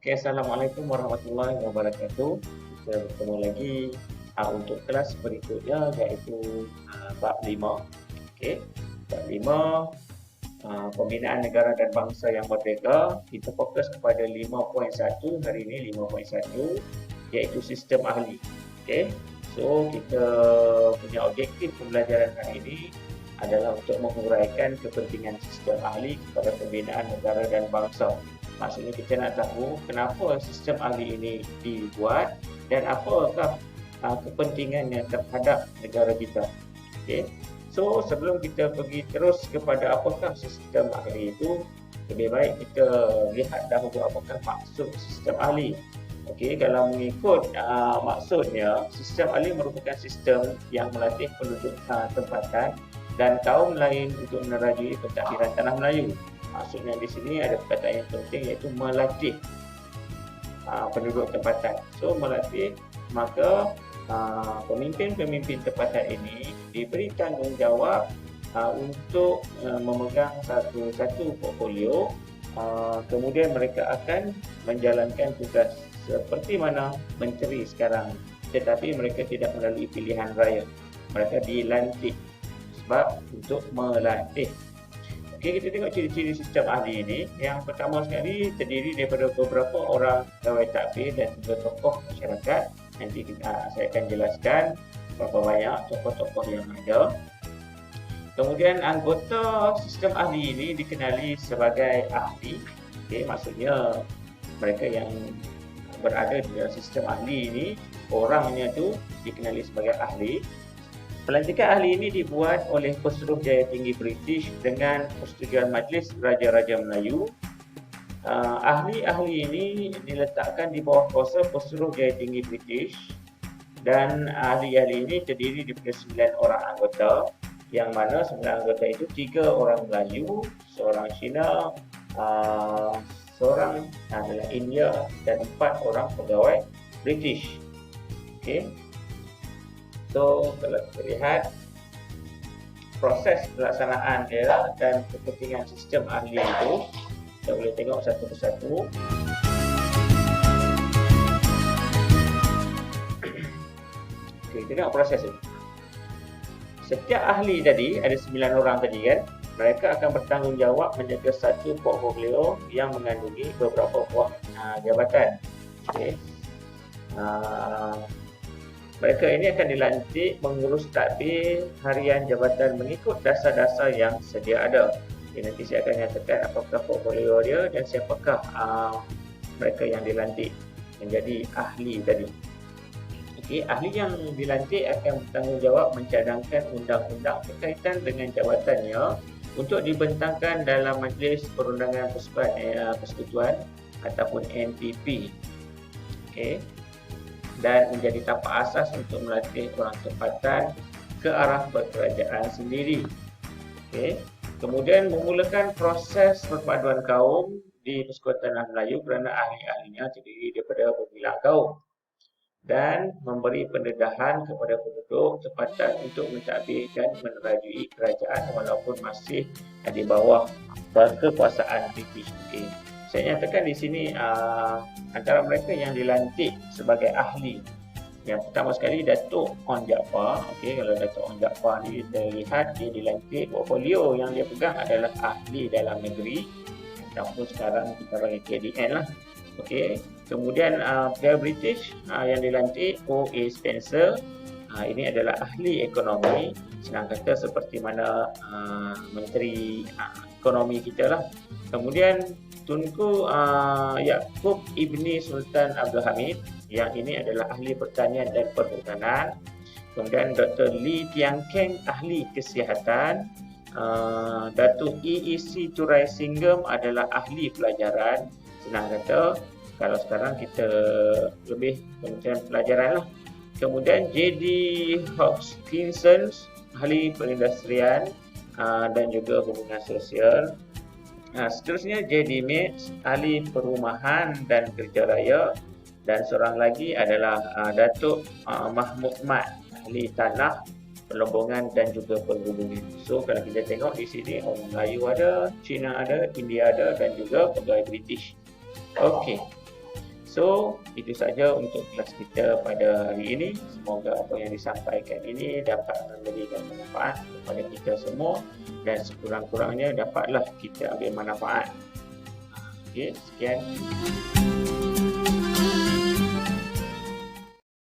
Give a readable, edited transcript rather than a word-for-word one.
Oke, Assalamualaikum warahmatullahi wabarakatuh. Kita bertemu lagi untuk kelas berikutnya iaitu bab 5. Okey, bab 5 pembinaan negara dan bangsa yang merdeka. Kita fokus kepada 5.1 hari ini 5.1 iaitu sistem ahli. Okey. So kita punya objektif pembelajaran hari ini adalah untuk menguraikan kepentingan sistem ahli kepada pembinaan negara dan bangsa. Maksudnya kita nak tahu kenapa sistem ahli ini dibuat dan apakah kepentingannya terhadap negara kita. Okey. So sebelum kita pergi terus kepada apakah sistem ahli itu, lebih baik kita lihat dahulu apakah maksud sistem ahli. Okey, kalau mengikut maksudnya, sistem ahli merupakan sistem yang melatih penduduk tempatan dan kaum lain untuk menerajui pentadbiran tanah Melayu. Maksudnya di sini ada perkataan yang penting iaitu melatih penduduk tempatan. So melatih, maka pemimpin-pemimpin tempatan ini diberi tanggungjawab untuk memegang satu portfolio. Kemudian mereka akan menjalankan tugas seperti mana menteri sekarang, tetapi mereka tidak melalui pilihan raya. Mereka dilantik sebab untuk melatih. Okey, kita tengok ciri-ciri sistem ahli ini. Yang pertama sekali terdiri daripada beberapa orang pegawai takbir dan juga tokoh masyarakat. Nanti saya akan jelaskan berapa banyak tokoh-tokoh yang ada. Kemudian anggota sistem ahli ini dikenali sebagai ahli. Okey, maksudnya mereka yang berada di dalam sistem ahli ini, orangnya tu dikenali sebagai ahli. Pelantikan ahli ini dibuat oleh Pesuruhjaya Tinggi British dengan persetujuan Majlis Raja-Raja Melayu. Ahli-ahli ini diletakkan di bawah kuasa Pesuruhjaya Tinggi British dan ahli-ahli ini terdiri daripada 9 orang anggota, yang mana 9 anggota itu 3 orang Melayu, seorang Cina, seorang adalah India dan 4 orang pegawai British. Okey. So kalau kita lihat proses pelaksanaan dia dan kepentingan sistem ahli itu, kita boleh tengok satu persatu. Okey, kita tengok proses ini. Setiap ahli tadi, ada 9 orang tadi kan, mereka akan bertanggungjawab menjaga satu portfolio yang mengandungi beberapa buah jabatan. Okay. Mereka ini akan dilantik mengurus tadbir harian jabatan mengikut dasar-dasar yang sedia ada. Okay, nanti saya akan nyatakan apakah portfolio dia dan siapakah mereka yang dilantik menjadi ahli tadi. Okay, ahli yang dilantik akan bertanggungjawab mencadangkan undang-undang berkaitan dengan jabatannya untuk dibentangkan dalam Majlis Perundangan Persekutuan ataupun MPP. Okay. Dan menjadi tapak asas untuk melatih orang tempatan ke arah berkerajaan sendiri. Okay. Kemudian memulakan proses perpaduan kaum di Persekutuan Tanah Melayu kerana ahli-ahlinya terdiri daripada berbilang kaum, dan memberi pendedahan kepada penduduk tempatan untuk mentadbir dan menerajui kerajaan walaupun masih di bawah kekuasaan British. Okay. Saya nyatakan di sini antara mereka yang dilantik sebagai ahli. Yang pertama sekali Datuk Onn Jaafar. Okey, kalau Datuk Onn Jaafar ni kita lihat dia dilantik, portfolio yang dia pegang adalah ahli dalam negeri ataupun sekarang kita panggil KDN lah. Okey, kemudian pegawai British yang dilantik O.A. Spencer. Ini adalah ahli ekonomi, senang kata seperti mana menteri ekonomi kita lah. Kemudian Tunku Yaakob Ibni Sultan Abdul Hamid, yang ini adalah ahli pertanian dan perhutanan. Kemudian Dr. Lee Tiang Keng, ahli kesihatan. Datuk E.E.C. Turai Singgam adalah ahli pelajaran. Senang kata, kalau sekarang kita lebih Kementerian Pelajaran lah. Kemudian J.D. Hopkinson, ahli perindustrian dan juga hubungan sosial. Seterusnya J.D. Mitts, ahli perumahan dan kerja raya, dan seorang lagi adalah Datuk Mahmud Mat, ahli tanah, pelombongan dan juga perhubungan. So kalau kita tengok di sini orang Melayu ada, Cina ada, India ada dan juga pegawai British. Okey. So, itu saja untuk kelas kita pada hari ini. Semoga apa yang disampaikan ini dapat memberikan manfaat kepada kita semua dan sekurang-kurangnya dapatlah kita ambil manfaat. Okey, sekian.